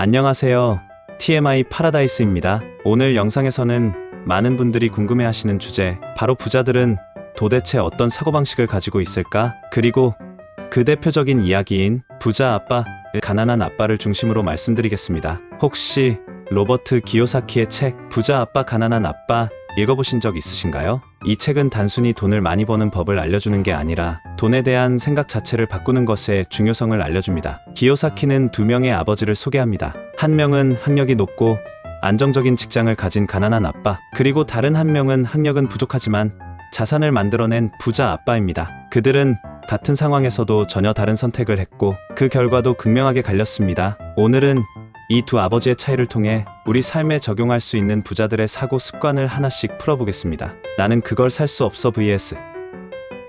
안녕하세요. TMI 파라다이스입니다. 오늘 영상에서는 많은 분들이 궁금해하시는 주제, 바로 부자들은 도대체 어떤 사고방식을 가지고 있을까? 그리고 그 대표적인 이야기인 부자 아빠, 가난한 아빠를 중심으로 말씀드리겠습니다. 혹시 로버트 기요사키의 책 부자 아빠 가난한 아빠 읽어보신 적 있으신가요? 이 책은 단순히 돈을 많이 버는 법을 알려주는 게 아니라 돈에 대한 생각 자체를 바꾸는 것의 중요성을 알려줍니다. 기요사키는 두 명의 아버지를 소개합니다. 한 명은 학력이 높고 안정적인 직장을 가진 가난한 아빠, 그리고 다른 한 명은 학력은 부족하지만 자산을 만들어낸 부자 아빠입니다. 그들은 같은 상황에서도 전혀 다른 선택을 했고 그 결과도 극명하게 갈렸습니다. 오늘은 이 두 아버지의 차이를 통해 우리 삶에 적용할 수 있는 부자들의 사고 습관을 하나씩 풀어보겠습니다. 나는 그걸 살 수 없어 vs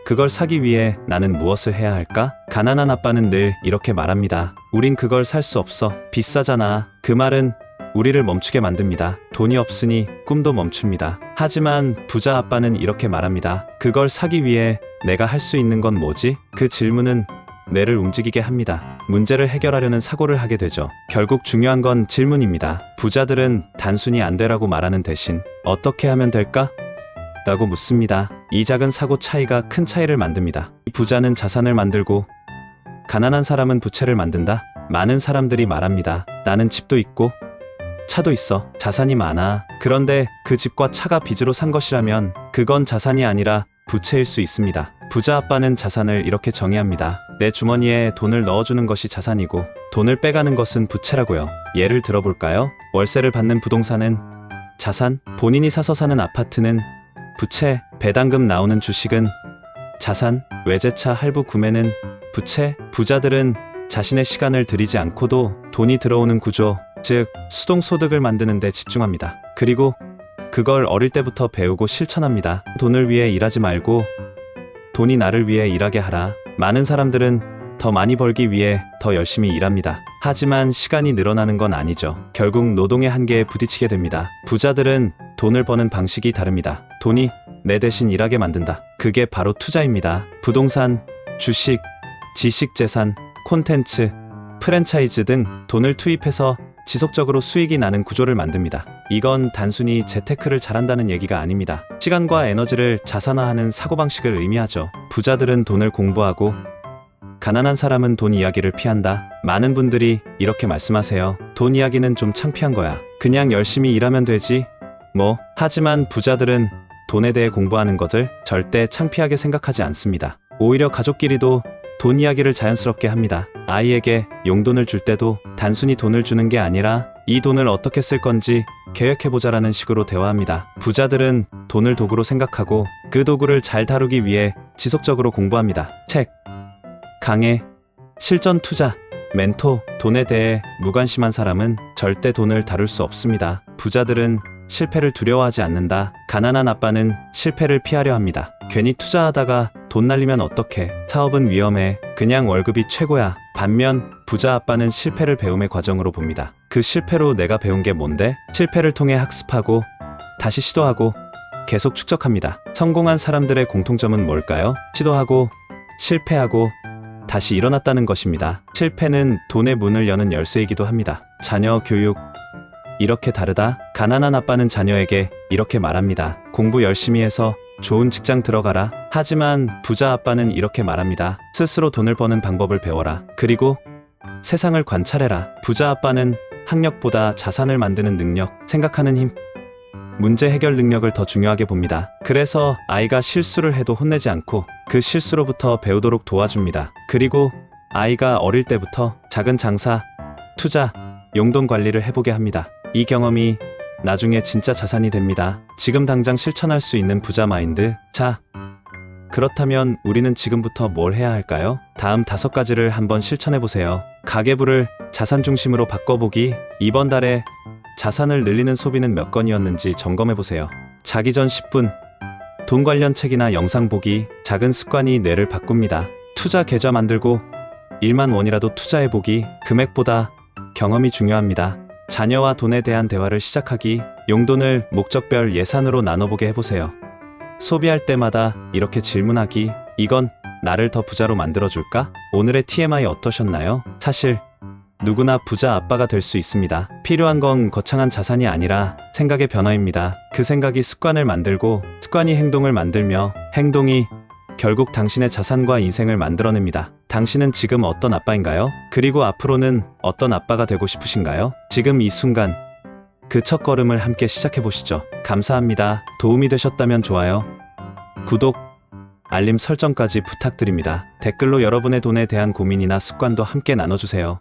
그걸 사기 위해 나는 무엇을 해야 할까? 가난한 아빠는 늘 이렇게 말합니다. 우린 그걸 살 수 없어. 비싸잖아. 그 말은 우리를 멈추게 만듭니다. 돈이 없으니 꿈도 멈춥니다. 하지만 부자 아빠는 이렇게 말합니다. 그걸 사기 위해 내가 할 수 있는 건 뭐지? 그 질문은 뇌를 움직이게 합니다. 문제를 해결하려는 사고를 하게 되죠. 결국 중요한 건 질문입니다. 부자들은 단순히 안 되라고 말하는 대신 어떻게 하면 될까? 라고 묻습니다. 이 작은 사고 차이가 큰 차이를 만듭니다. 부자는 자산을 만들고 가난한 사람은 부채를 만든다. 많은 사람들이 말합니다. 나는 집도 있고 차도 있어. 자산이 많아. 그런데 그 집과 차가 빚으로 산 것이라면 그건 자산이 아니라 부채일 수 있습니다. 부자 아빠는 자산을 이렇게 정의합니다. 내 주머니에 돈을 넣어주는 것이 자산이고 돈을 빼가는 것은 부채라고요. 예를 들어볼까요? 월세를 받는 부동산은 자산, 본인이 사서 사는 아파트는 부채, 배당금 나오는 주식은 자산, 외제차 할부 구매는 부채. 부자들은 자신의 시간을 들이지 않고도 돈이 들어오는 구조, 즉 수동소득을 만드는 데 집중합니다. 그리고 그걸 어릴 때부터 배우고 실천합니다. 돈을 위해 일하지 말고 돈이 나를 위해 일하게 하라. 많은 사람들은 더 많이 벌기 위해 더 열심히 일합니다. 하지만 시간이 늘어나는 건 아니죠. 결국 노동의 한계에 부딪히게 됩니다. 부자들은 돈을 버는 방식이 다릅니다. 돈이 내 대신 일하게 만든다. 그게 바로 투자입니다. 부동산, 주식, 지식재산, 콘텐츠, 프랜차이즈 등 돈을 투입해서 지속적으로 수익이 나는 구조를 만듭니다. 이건 단순히 재테크를 잘한다는 얘기가 아닙니다. 시간과 에너지를 자산화하는 사고방식을 의미하죠. 부자들은 돈을 공부하고 가난한 사람은 돈 이야기를 피한다. 많은 분들이 이렇게 말씀하세요. 돈 이야기는 좀 창피한 거야. 그냥 열심히 일하면 되지. 하지만 부자들은 돈에 대해 공부하는 것을 절대 창피하게 생각하지 않습니다. 오히려 가족끼리도 돈 이야기를 자연스럽게 합니다. 아이에게 용돈을 줄 때도 단순히 돈을 주는 게 아니라 이 돈을 어떻게 쓸 건지 계획해보자라는 식으로 대화합니다. 부자들은 돈을 도구로 생각하고 그 도구를 잘 다루기 위해 지속적으로 공부합니다. 책, 강의, 실전 투자, 멘토. 돈에 대해 무관심한 사람은 절대 돈을 다룰 수 없습니다. 부자들은 실패를 두려워하지 않는다. 가난한 아빠는 실패를 피하려 합니다. 괜히 투자하다가 돈 날리면 어떡해. 사업은 위험해. 그냥 월급이 최고야. 반면 부자 아빠는 실패를 배움의 과정으로 봅니다. 그 실패로 내가 배운 게 뭔데? 실패를 통해 학습하고 다시 시도하고 계속 축적합니다. 성공한 사람들의 공통점은 뭘까요? 시도하고 실패하고 다시 일어났다는 것입니다. 실패는 돈의 문을 여는 열쇠이기도 합니다. 자녀 교육, 이렇게 다르다. 가난한 아빠는 자녀에게 이렇게 말합니다. 공부 열심히 해서 좋은 직장 들어가라. 하지만 부자 아빠는 이렇게 말합니다. 스스로 돈을 버는 방법을 배워라. 그리고 세상을 관찰해라. 부자 아빠는 학력보다 자산을 만드는 능력, 생각하는 힘, 문제 해결 능력을 더 중요하게 봅니다. 그래서 아이가 실수를 해도 혼내지 않고 그 실수로부터 배우도록 도와줍니다. 그리고 아이가 어릴 때부터 작은 장사, 투자, 용돈 관리를 해보게 합니다. 이 경험이 나중에 진짜 자산이 됩니다. 지금 당장 실천할 수 있는 부자 마인드. 자, 그렇다면 우리는 지금부터 뭘 해야 할까요? 다음 5가지를 한번 실천해보세요. 가계부를 자산 중심으로 바꿔보기. 이번 달에 자산을 늘리는 소비는 몇 건이었는지 점검해보세요. 자기 전 10분 돈 관련 책이나 영상 보기. 작은 습관이 뇌를 바꿉니다. 투자 계좌 만들고 1만 원이라도 투자해보기. 금액보다 경험이 중요합니다. 자녀와 돈에 대한 대화를 시작하기. 용돈을 목적별 예산으로 나눠보게 해보세요. 소비할 때마다 이렇게 질문하기. 이건 나를 더 부자로 만들어줄까? 오늘의 TMI 어떠셨나요? 사실 누구나 부자 아빠가 될 수 있습니다. 필요한 건 거창한 자산이 아니라 생각의 변화입니다. 그 생각이 습관을 만들고 습관이 행동을 만들며 행동이 결국 당신의 자산과 인생을 만들어냅니다. 당신은 지금 어떤 아빠인가요? 그리고 앞으로는 어떤 아빠가 되고 싶으신가요? 지금 이 순간 그 첫걸음을 함께 시작해 보시죠. 감사합니다. 도움이 되셨다면 좋아요, 구독, 알림 설정까지 부탁드립니다. 댓글로 여러분의 돈에 대한 고민이나 습관도 함께 나눠주세요.